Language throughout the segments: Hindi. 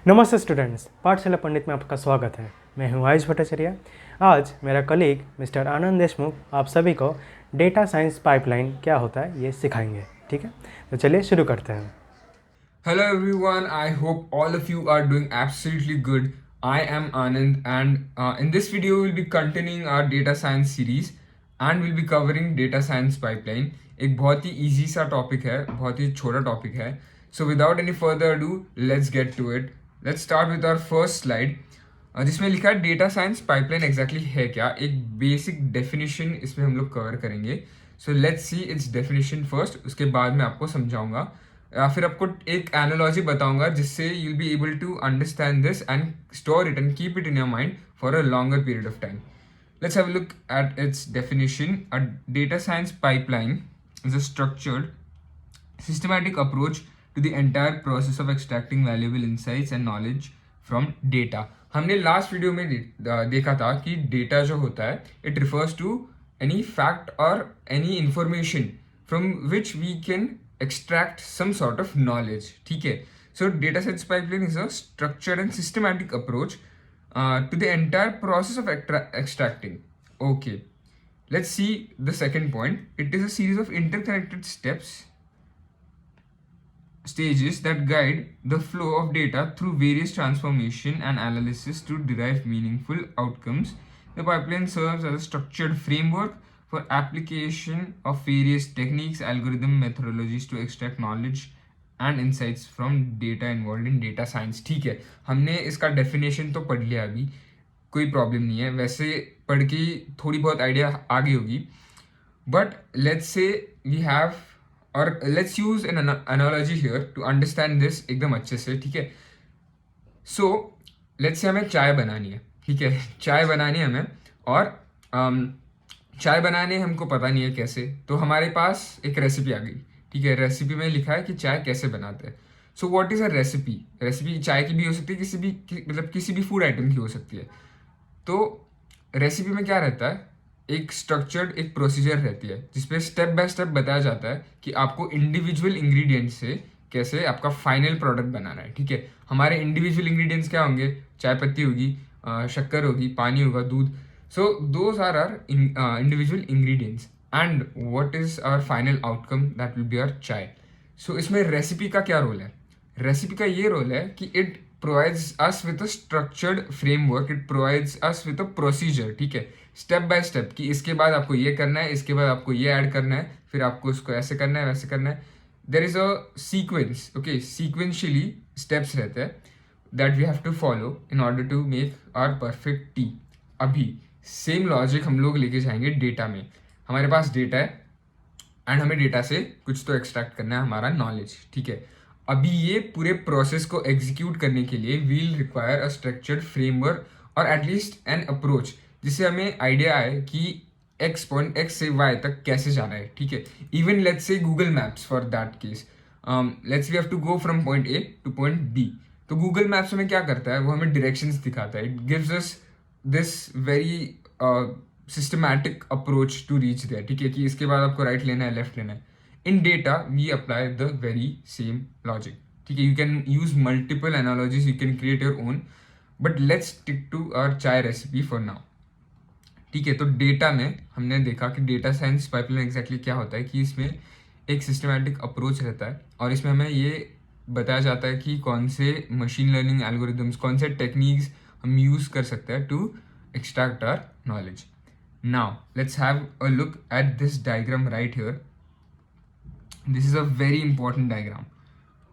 नमस्ते स्टूडेंट्स, पाठशाला पंडित में आपका स्वागत है। मैं हूं आयुष भट्टाचार्य। आज मेरा कलीग मिस्टर आनंद देशमुख आप सभी को डेटा साइंस पाइपलाइन क्या होता है ये सिखाएंगे। ठीक है, तो चलिए शुरू करते हैं। Hello everyone, I hope all of you are doing absolutely good. I am Anand and in this video we'll be continuing our data science series and we'll be covering data science pipeline. एक बहुत ही easy सा topic है, बहुत ही छोटा topic है. So without any further ado, let's get to it. Let's start with our first slide. जिसमें लिखा है डेटा साइंस पाइपलाइन एग्जैक्टली है क्या, एक बेसिक डेफिनेशन इसमें हम लोग कवर करेंगे. So let's see it's definition first, उसके बाद मैं आपको समझाऊंगा या फिर आपको एक एनालॉजी बताऊंगा जिससे you will be able to understand this and store it and keep it in your mind for a longer period of time. Let's have a look at its definition. A data science pipeline is a structured, systematic approach to the entire process of extracting valuable insights and knowledge from data. हमने लास्ट वीडियो में देखा था कि डेटा जो होता है it refers to any fact or any information from which we can extract some sort of knowledge. ठीक है, so data science pipeline is a structured and systematic approach to the entire process of extracting. Okay, let's see the second point. It is a series of interconnected stages that guide the flow of data through various transformation and analysis to derive meaningful outcomes. The pipeline serves as a structured framework for application of various techniques, algorithm, methodologies to extract knowledge and insights from data involved in data science. ठीक है, हमने इसका डेफिनेशन तो पढ़ लिया, अभी कोई प्रॉब्लम नहीं है, वैसे पढ़ के थोड़ी बहुत आइडिया आ गई होगी. But let's say we have or let's use an analogy here to understand this एकदम अच्छे से. ठीक है, सो लेट्स से हमें चाय बनानी है. ठीक है, चाय बनानी है हमें और चाय बनाने हमको पता नहीं है कैसे, तो हमारे पास एक रेसिपी आ गई. ठीक है, रेसिपी में लिखा है कि चाय कैसे बनाते हैं. So what is a recipe? Recipe चाय की भी हो सकती है, मतलब किसी भी फूड आइटम की हो सकती है. तो रेसिपी में क्या रहता है, एक स्ट्रक्चर्ड एक प्रोसीजर रहती है जिसपे स्टेप बाय स्टेप बताया जाता है कि आपको इंडिविजुअल इंग्रेडिएंट्स से कैसे आपका फाइनल प्रोडक्ट बनाना है. ठीक है, हमारे इंडिविजुअल इंग्रेडिएंट्स क्या होंगे? चाय पत्ती होगी, शक्कर होगी, पानी होगा, दूध. So those are our individual ingredients and what is our final outcome, that will be our chai. So इसमें रेसिपी का क्या रोल है? रेसिपी का ये रोल है कि it provides us with a structured framework, it provides us with a procedure. ठीक है, स्टेप बाय स्टेप कि इसके बाद आपको ये करना है, इसके बाद आपको ये ऐड करना है, फिर आपको इसको ऐसे करना है, वैसे करना है. There is a sequence. Okay, sequentially steps रहते हैं that we have to follow in order to make our perfect tea. अभी सेम लॉजिक हम लोग लेके जाएंगे डेटा में. हमारे पास डेटा है एंड हमें डेटा से कुछ तो एक्सट्रैक्ट करना है, हमारा नॉलेज. ठीक है, अभी ये पूरे प्रोसेस को एग्जीक्यूट करने के लिए we'll require a structured framework और एटलीस्ट एन अप्रोच जिससे हमें आइडिया आए कि एक्स पॉइंट एक्स से वाई तक कैसे जाना है. ठीक है, even let's say Google Maps for that case, let's we have to go from point A to point B. तो गूगल मैप्स हमें क्या करता है, वो हमें डायरेक्शंस दिखाता है. It gives us this very systematic approach to reach there. ठीक है, कि इसके बाद आपको राइट लेना है, लेफ्ट लेना है. In data we apply the very same logic. ठीक है, you can use multiple analogies, you can create your own, but let's stick to our chai recipe for now. ठीक है, तो डेटा में हमने देखा कि डेटा साइंस पाइपलाइन एग्जैक्टली क्या होता है, कि इसमें एक सिस्टमैटिक अप्रोच रहता है और इसमें हमें ये बताया जाता है कि कौन से मशीन लर्निंग एल्गोरिदम्स, कौन से टेक्निक्स हम यूज़ कर सकते हैं to extract our knowledge. Now let's have a look at this diagram right here. This is a very important diagram.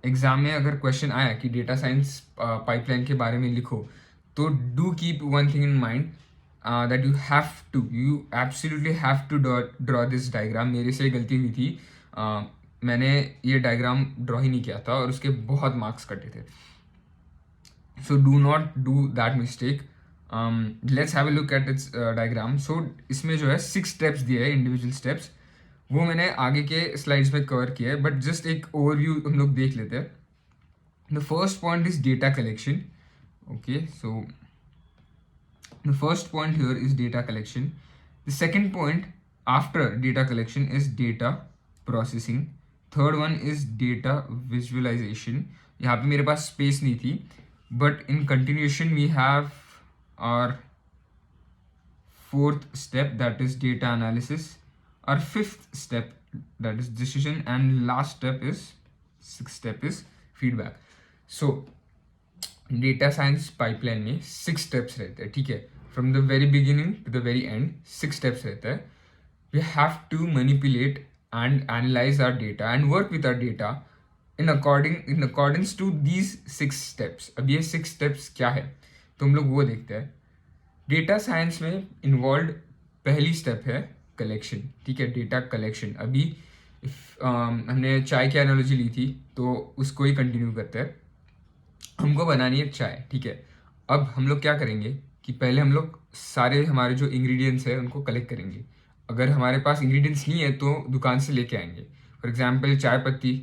Exam में अगर क्वेश्चन आया कि डेटा साइंस पाइपलाइन के बारे में लिखो, तो do keep one thing in mind that you absolutely have to draw this diagram. मेरे से गलती हुई थी, मैंने ये डायग्राम ड्रॉ ही नहीं किया था और उसके बहुत मार्क्स कटे थे. So do not do that mistake. Let's have a look at its diagram. So इसमें जो है 6 स्टेप्स दिए हैं, इंडिविजुअल स्टेप्स, वो मैंने आगे के स्लाइड्स में कवर किया है, बट जस्ट एक ओवरव्यू हम लोग देख लेते हैं. The first point is data collection. Okay, so the first point here is data collection. The second point after data collection is data processing. Third one is data visualisation. यहाँ पे मेरे पास स्पेस नहीं थी, but in continuation we have our fourth step, that is data analysis, our fifth step, that is decision, and last step is sixth step is feedback. So data science pipeline में 6 स्टेप्स रहते हैं, ठीक है, from the very beginning to the very end 6 steps रहता है. We have to manipulate and analyse our data and work with our data in accordance to these 6 steps. अब ये 6 स्टेप्स क्या है तो हम लोग वो देखते हैं. डेटा साइंस में इन्वॉल्व पहली स्टेप है कलेक्शन, ठीक है, डेटा कलेक्शन. अभी हमने चाय की एनालॉजी ली थी तो उसको ही कंटिन्यू करते हैं. हमको बनानी है चाय, ठीक है. अब हम लोग क्या करेंगे कि पहले हम लोग सारे हमारे जो इंग्रेडिएंट्स है उनको कलेक्ट करेंगे. अगर हमारे पास इंग्रेडिएंट्स नहीं है तो दुकान से लेके आएंगे. फॉर एग्जांपल चाय पत्ती,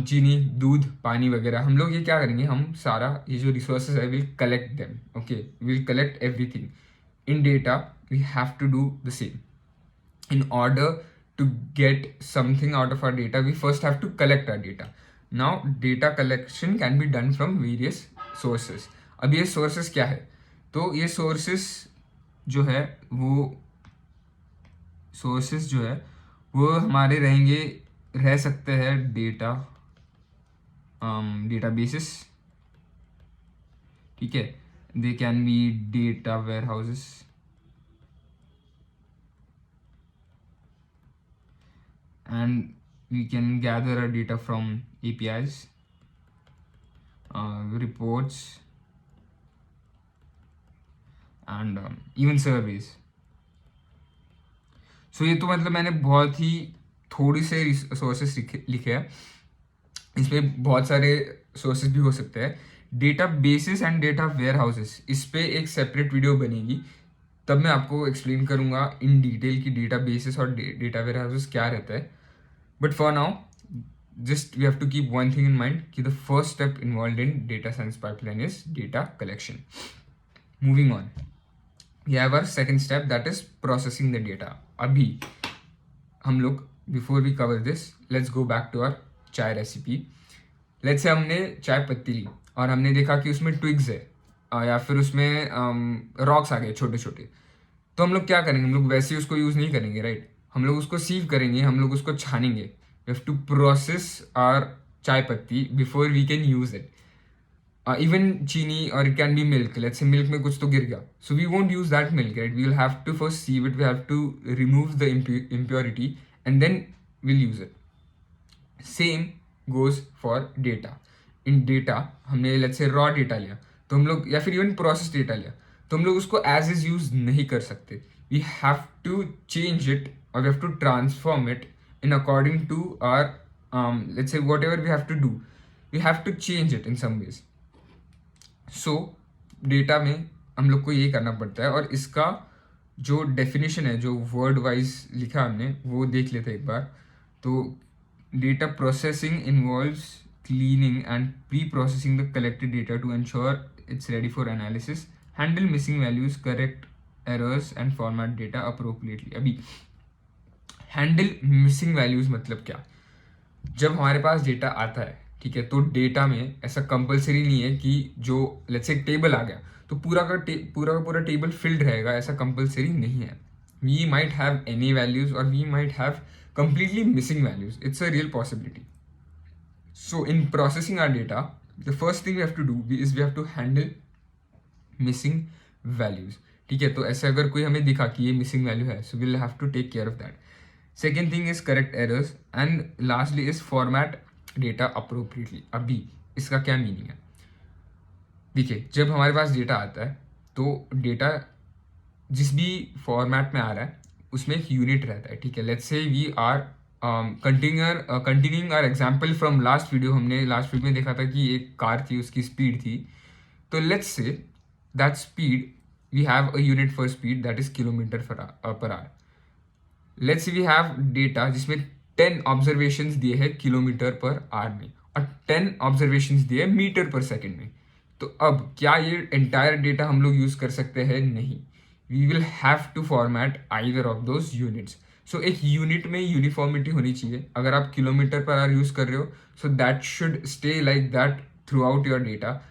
चीनी, दूध, पानी वगैरह. हम लोग ये क्या करेंगे, हम सारा ये जो रिसोर्सेज है will collect them. Okay, will collect everything. In data we have to do the same. In order to get something out of our data, we first have to collect our data. Now data collection can be done from various sources. अब ये sources क्या है, तो ये sources जो है वो हमारे रह सकते हैं databases, ठीक है. They can be data warehouses, and we can gather our data from APIs, reports, and even surveys. So ये तो मतलब मैंने बहुत ही थोड़ी से सोर्सेस लिखे हैं. इसमें बहुत सारे सोर्सेस भी हो सकते हैं. Databases and data warehouses, इस पे एक सेपरेट वीडियो बनेगी, तब मैं आपको एक्सप्लेन करूंगा इन डिटेल कि डेटा बेसिस और डेटा वेयर हाउसेस क्या रहता है. But for now, just we have to keep one thing in mind कि the first step involved in data science pipeline is data collection. Moving on, we have our second step, that is processing the data. अभी हम लोग before we cover this, let's go back to our चाय रेसिपी. let's say हमने चाय पत्ती ली और हमने देखा कि उसमें twigs है या फिर उसमें रॉक्स आ गए छोटे छोटे. तो हम लोग क्या करेंगे, हम लोग वैसे ही उसको यूज़ नहीं करेंगे, राइट. हम लोग उसको सीव करेंगे, हम लोग उसको छानेंगे. We have to process our chai patti before we can use it. Even chini or it can be milk. Let's say milk में कुछ तो गिर गया, so we won't use that milk, right. We will have to first sieve it, we have to remove the impurity and then will use it. Same goes for data. In data हमने लेट्स से रॉ डेटा लिया तो हम लोग, या फिर इवन प्रोसेस डेटा लिया तो हम लोग उसको एज इज यूज नहीं कर सकते. We have to change it or we have to transform it in according to our let's say whatever we have to do, we have to change it in some ways. So data में हम लोग को ये करना पड़ता है. और इसका जो definition है, जो word wise लिखा हमने, वो देख लेते हैं एक बार. तो data processing involves cleaning and pre-processing the collected data to ensure it's ready for analysis, handle missing values, correct errors and format data appropriately. अभी हैंडल मिसिंग वैल्यूज मतलब क्या, जब हमारे पास डेटा आता है, ठीक है, तो डेटा में ऐसा कंपलसरी नहीं है कि जो लेट्स से टेबल आ गया तो पूरा का पूरा टेबल फिल्ड रहेगा, ऐसा कंपलसरी नहीं है. We might have any values or we might have completely missing values. It's a real possibility. So in processing our data, the first thing we have to do is we have to handle missing values, ठीक है. तो ऐसे अगर कोई हमें दिखा कि ये मिसिंग वैल्यू है, so we will have to take care of that. Second thing is correct errors and lastly is format data appropriately. अभी इसका क्या मीनिंग है, देखिए, जब हमारे पास डेटा आता है तो डेटा जिस भी फॉर्मेट में आ रहा है उसमें एक यूनिट रहता है, ठीक है. Let's say we are continuing our example from last video. हमने लास्ट वीडियो में देखा था कि एक कार थी, उसकी स्पीड थी. तो let's say that speed, we have a unit for speed that is kilometre per hour. Let's we have data जिसमें 10 ऑब्जर्वेशंस दिए हैं किलोमीटर पर आवर में और 10 ऑब्जर्वेशंस दिए मीटर पर सेकंड में. तो अब क्या ये एंटायर डेटा हम लोग यूज कर सकते हैं? नहीं. We will have to format either of those units. So एक यूनिट में यूनिफॉर्मिटी होनी चाहिए. अगर आप किलोमीटर पर आवर यूज़ कर रहे हो, so that should stay like that through out your data.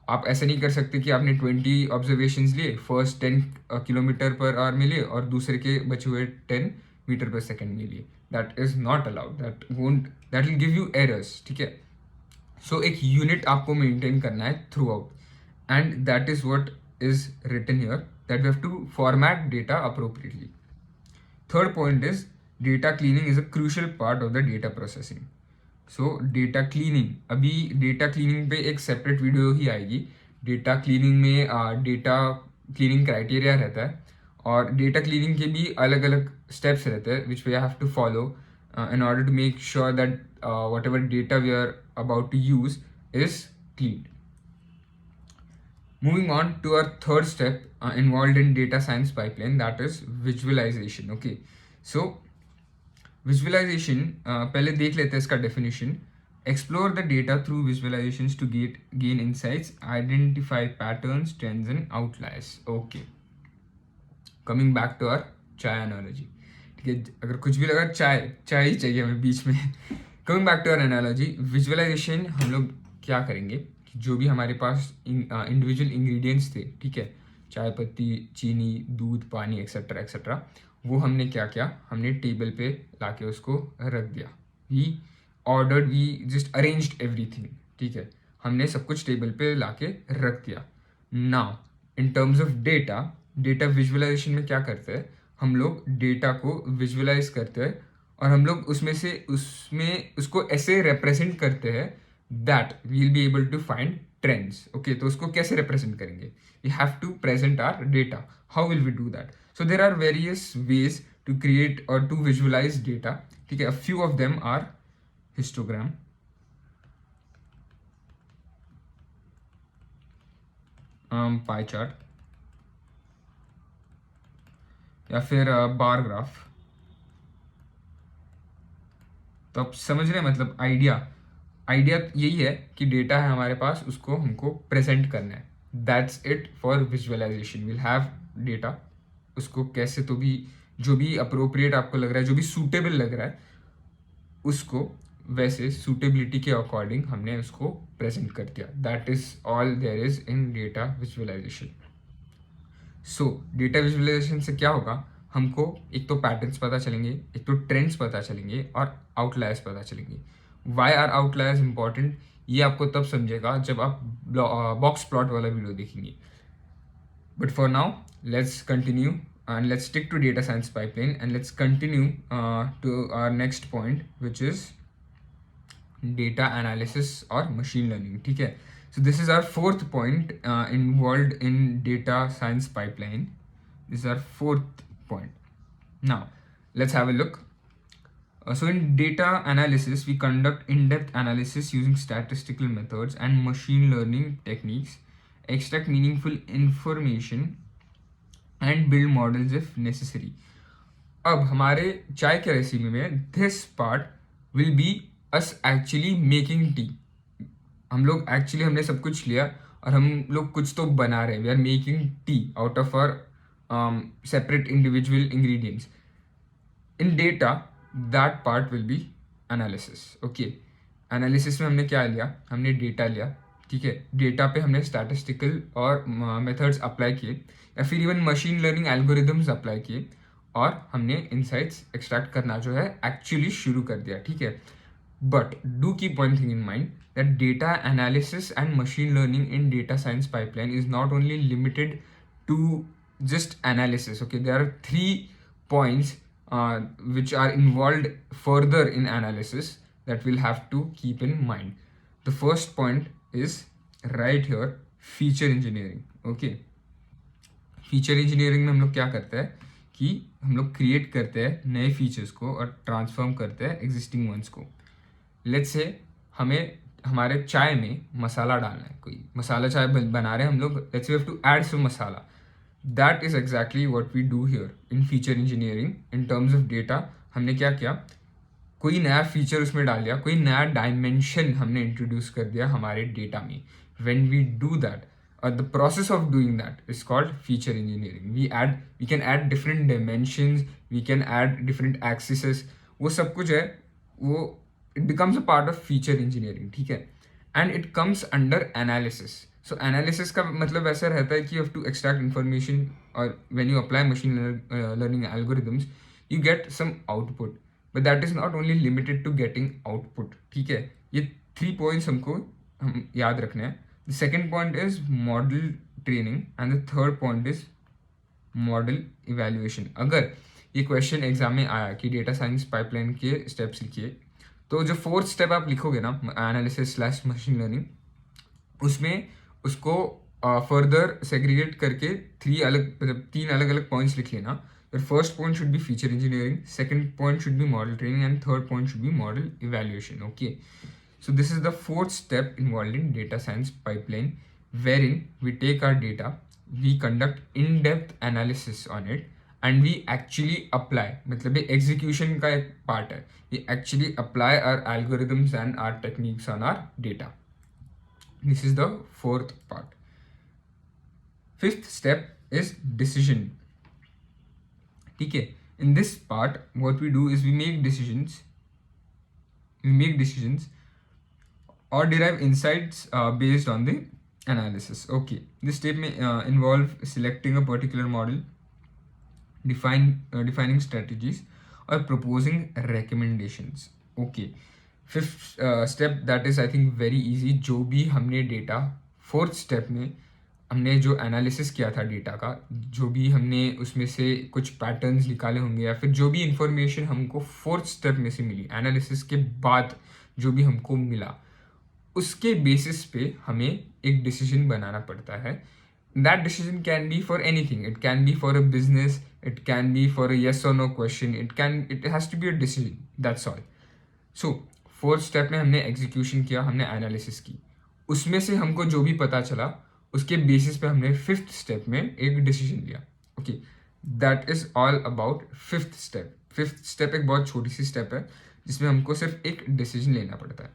आप ऐसा नहीं कर सकते कि आपने 20 ऑब्जर्वेशंस लिए, फर्स्ट 10 किलोमीटर पर आवर में लिए और दूसरे के बचे हुए 10 मीटर पर सेकेंड में लिए. That is not allowed. That will give you errors. ठीक है. सो एक यूनिट आपको मेंटेन करना है through out, and that is what is written here, that we have to format data appropriately. Third point is data cleaning is a crucial part of the data processing. So data cleaning, अभी data cleaning पे एक separate video ही आएगी. data cleaning में data cleaning criteria रहता है और data cleaning के भी अलग अलग steps रहते हैं which we have to follow in order to make sure that whatever data we are about to use is cleaned. Moving on to our third step involved in data science pipeline, that is visualization. Okay, so visualization पहले देख लेते हैं इसका definition. Explore the data through visualizations to gain insights, identify patterns, trends and outliers. Okay, coming back to our चाय analogy. ठीक है, अगर कुछ भी लगा चाय ही चाहिए हमें बीच में. Coming back to our analogy, visualization हम लोग क्या करेंगे, जो भी हमारे पास इंडिविजुअल इंग्रेडिएंट्स थे, ठीक है, चाय पत्ती, चीनी, दूध, पानी एक्सेट्रा एक्सेट्रा, वो हमने क्या किया, हमने टेबल पे लाके उसको रख दिया. We ordered, we just arranged everything. ठीक है, हमने सब कुछ टेबल पे लाके रख दिया. Now in terms of data visualisation में क्या करते हैं, हम लोग डेटा को विजुअलाइज करते हैं और हम लोग उसमें उसको ऐसे रिप्रेजेंट करते हैं that we'll be able to find trends. Okay, तो उसको कैसे represent करेंगे, we have to present our data. How will we do that? So there are various ways to create or to visualize data. ठीक है, a few of them are histogram, pie chart या फिर बार ग्राफ. तो आप समझ रहे हैं, मतलब आइडिया यही है कि डेटा है हमारे पास, उसको हमको प्रेजेंट करना है. That's it for visualisation. Will have data, उसको कैसे तो भी जो भी अप्रोप्रिएट आपको लग रहा है, जो भी सूटेबल लग रहा है, उसको वैसे सूटेबिलिटी के अकॉर्डिंग हमने उसको प्रेजेंट कर दिया. That is all there is in data visualisation. So data visualisation से क्या होगा, हमको एक तो पैटर्न्स पता चलेंगे, एक तो ट्रेंड्स पता चलेंगे और आउटलायर्स पता चलेंगे. वाई आर आउटलायर्स इंपॉर्टेंट, ये आपको तब समझेगा जब आप बॉक्स प्लॉट वाला वीडियो देखेंगे. But for now let's continue and let's stick to data science pipeline and let's continue to our next point which is data analysis और मशीन लर्निंग. ठीक है, so this is our fourth point involved in data science pipeline. This is our fourth point. Now let's have a look. So in data analysis, we conduct in-depth analysis using statistical methods and machine learning techniques, extract meaningful information and build models if necessary. अब हमारे चाय के रेसिपी में this part will be us actually making tea. हम लोग एक्चुअली हमने सब कुछ लिया और हम लोग कुछ तो बना रहे हैं. We are making tea out of our separate individual ingredients. In data that part will be analysis. Okay, analysis में हमने क्या लिया, हमने डेटा लिया. ठीक है, डेटा पे हमने स्टैटिस्टिकल और मेथड्स अप्लाई किए या फिर even machine learning algorithms apply किए और हमने इनसाइट्स एक्सट्रैक्ट करना जो है एक्चुअली शुरू कर दिया. ठीक है, but do keep one thing in mind, that data analysis and machine learning in data science pipeline is not only limited to just analysis. Okay, there are 3 points which are involved further in analysis that we'll have to keep in mind. The first point is right here, feature engineering. Okay, feature engineering में हम लोग क्या करते हैं कि हम लोग क्रिएट करते हैं नए फीचर्स को और ट्रांसफॉर्म करते हैं एग्जिस्टिंग वंस को. लेट्स से हमें हमारे चाय में मसाला डालना है, कोई मसाला चाय बना रहे हैं हम लोग, let's we have to add some masala. That is exactly what we do here in feature engineering. In terms of data हमने क्या किया, कोई नया फीचर उसमें डाल दिया, कोई नया डायमेंशन हमने इंट्रोड्यूस कर दिया हमारे डेटा में. When we do that, the process of doing that is called feature engineering. We can add different dimensions, we can add different axes, वो सब कुछ है वो it becomes a part of feature engineering, ठीक है. And it comes under analysis. So analysis का मतलब ऐसा रहता है कि you have to extract information, or when you apply machine learning algorithms you get some output, but that is not only limited to getting output, ठीक है. ये 3 points हमको हम याद रखने हैं. The second point is model training and the third point is model evaluation. अगर ये क्वेश्चन एग्जाम में आया कि डेटा साइंस पाइपलाइन के स्टेप्स लिखिए, तो जो फोर्थ स्टेप आप लिखोगे ना एनालिसिस स्लैश मशीन लर्निंग, उसमें उसको फर्दर सेग्रीगेट करके 3 अलग अलग पॉइंट्स लिख लेना. First point should be feature engineering, second point should be model training and third point should be model evaluation. Okay, so this is the fourth step involved in data science pipeline, wherein we take our data, we conduct in-depth analysis on it, and we actually apply, मतलब ये execution का एक part है, we actually apply our algorithms and our techniques on our data. This is the fourth part. Fifth step is decision. ठीक है, in this part what we do is we make decisions or derive insights based on the analysis. Okay, this step may involve selecting a particular model, defining strategies, or proposing recommendations. Okay, fifth step, that is I think very easy. जो भी हमने डेटा फोर्थ स्टेप में हमने जो एनालिसिस किया था डेटा का, जो भी हमने उसमें से कुछ पैटर्न्स निकाले होंगे या फिर जो भी इंफॉर्मेशन हमको फोर्थ स्टेप में से मिली एनालिसिस के बाद, जो भी हमको मिला, उसके बेसिस पे हमें एक डिसीजन बनाना पड़ता है. That decision can be for anything. It can be for a business, it can be for a yes or no question, it has to be a decision, that's all. So fourth step में हमने एग्जीक्यूशन किया, हमने एनालिसिस की, उसमें से हमको जो भी पता चला उसके बेसिस पे हमने फिफ्थ स्टेप में एक डिसीजन लिया. Okay, that is all about fifth step. Fifth step एक बहुत छोटी सी स्टेप है जिसमें हमको सिर्फ एक डिसीजन लेना पड़ता है.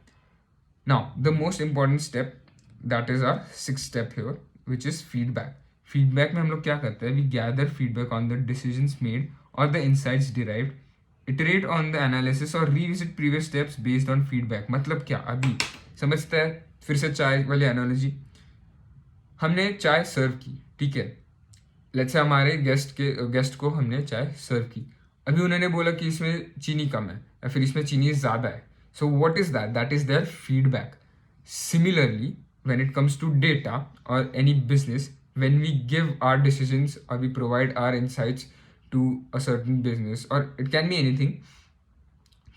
Now, the most important step, that is our sixth step here, which is feedback. Feedback में हम लोग क्या करते हैं? We gather feedback on the decisions made or the insights derived, iterate on the analysis or revisit previous steps based on feedback. मतलब क्या? अभी समझते हैं फिर से चाय वाली एनालॉजी. हमने चाय सर्व की, ठीक है. लेट्स से हमारे गेस्ट को हमने चाय सर्व की. अभी उन्होंने बोला कि इसमें चीनी कम है या फिर इसमें चीनी ज़्यादा है. So what is that? That is their feedback. Similarly, when it comes to data or any business, when we give our decisions or we provide our insights to a certain business, or it can be anything,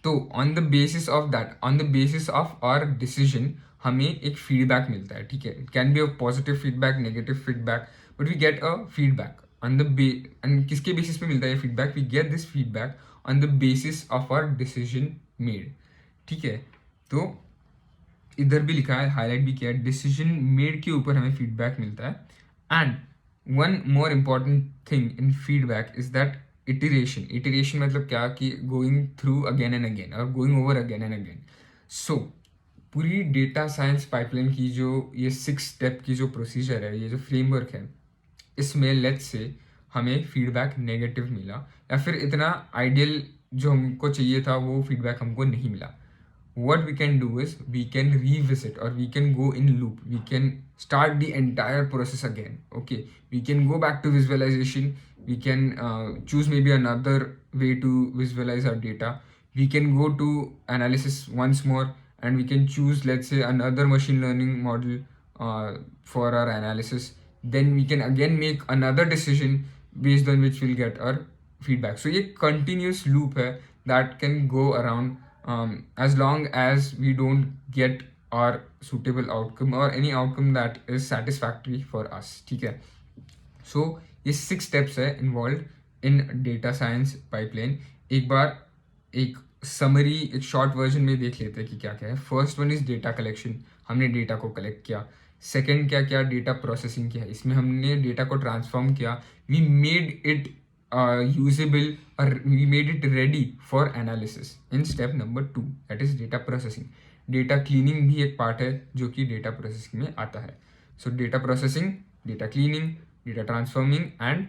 तो on the basis of that, on the basis of our decision, हमें एक feedback मिलता है, ठीक है. It can be a positive feedback, negative feedback, but we get a feedback on the and किसके basis पे मिलता है ये feedback? We get this feedback on the basis of our decision made. ठीक है, तो इधर भी लिखा है, हाईलाइट भी किया है, डिसीजन मेड के ऊपर हमें फीडबैक मिलता है. And one more important thing in feedback is that iteration मतलब क्या कि going through again and again और going over again and again. So पूरी डेटा साइंस पाइपलाइन की जो ये 6 स्टेप की जो प्रोसीजर है, ये जो फ्रेमवर्क है, इसमें लेट्स से हमें फीडबैक नेगेटिव मिला या फिर इतना आइडियल जो हमको चाहिए था वो फीडबैक हमको नहीं मिला. What we can do is we can revisit or we can go in loop. We can start the entire process again. Okay, we can go back to visualization. We can choose maybe another way to visualize our data. We can go to analysis once more and we can choose, let's say, another machine learning model for our analysis. Then we can again make another decision based on which we'll get our feedback. So ये continuous loop है that can go around as long as we don't get our suitable outcome or any outcome that is satisfactory for us, ठीक है. So ये 6 steps है involved in data science pipeline. एक बार एक समरी, एक शॉर्ट वर्जन में देख लेते हैं कि क्या क्या है. First one is data collection, हमने डेटा को कलेक्ट किया. सेकेंड क्या क्या, डेटा प्रोसेसिंग किया, इसमें हमने डेटा को ट्रांसफॉर्म किया. We made it usable or we made it ready for analysis in step number 2, that is data processing. Data cleaning भी एक पार्ट है जो कि डेटा प्रोसेसिंग में आता है. So data processing, data cleaning, data transforming, and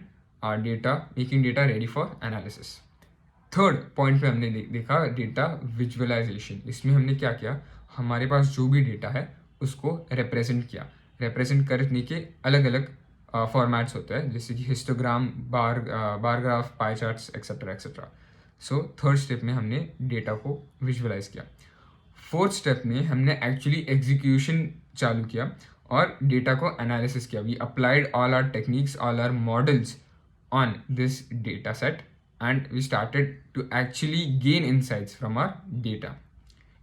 data making data ready for analysis. Third point पे हमने देखा डेटा विजुअलाइजेशन. इसमें हमने क्या किया, हमारे पास जो भी डेटा है उसको रिप्रेजेंट किया. रिप्रेजेंट करने के अलग अलग फॉर्मेट्स होते हैं, जैसे कि histogram, bar graph, pie charts, etcetera etcetera. So third step में हमने डेटा को विजुअलाइज किया. फोर्थ स्टेप में हमने एक्चुअली एग्जीक्यूशन चालू किया और डेटा को एनालिसिस किया. We applied all our techniques, all our models on this data set, and we started to actually gain insights from our data.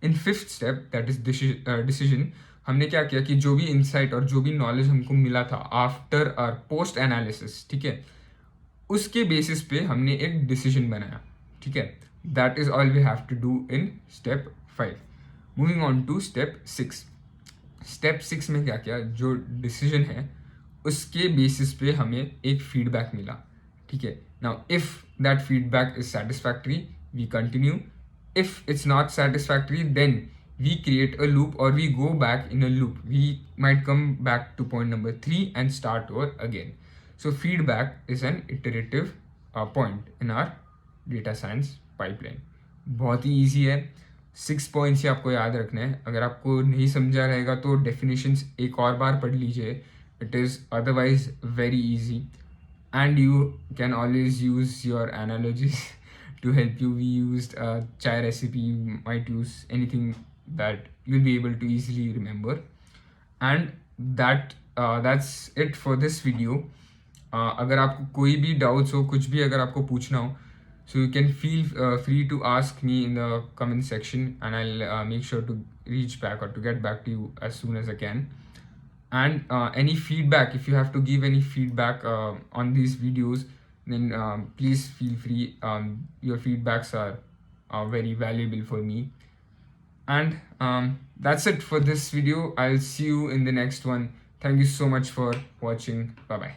In fifth step, that is decision, हमने क्या किया कि जो भी insight और जो भी knowledge हमको मिला था after our post analysis, ठीक है, उसके basis पे हमने एक decision बनाया. ठीक है, that is all we have to do in step 5. Moving on to step 6. Step 6 में क्या किया, जो decision है उसके basis पे हमें एक feedback मिला. ठीक है, now if that feedback is satisfactory, we continue. If it's not satisfactory, then we create a loop or we go back in a loop. We might come back to point number 3 and start over again. So feedback is an iterative point in our data science pipeline. बहुत ही easy है. 6 points ही आपको याद रखना है. अगर आपको नहीं समझा रहेगा तो definitions एक और बार पढ़ लीजिए. It is otherwise very easy. And you can always use your analogies to help you. We used chai recipe. You might use anything that you'll be able to easily remember. And that's it for this video. अगर आपको कोई भी doubts हो, कुछ भी अगर आपको पूछना हो, so you can feel free to ask me in the comment section, and I'll make sure to reach back or to get back to you as soon as I can. And any feedback, if you have to give any feedback on these videos, then please feel free. Your feedbacks are very valuable for me. And that's it for this video. I'll see you in the next one. Thank you so much for watching. Bye bye.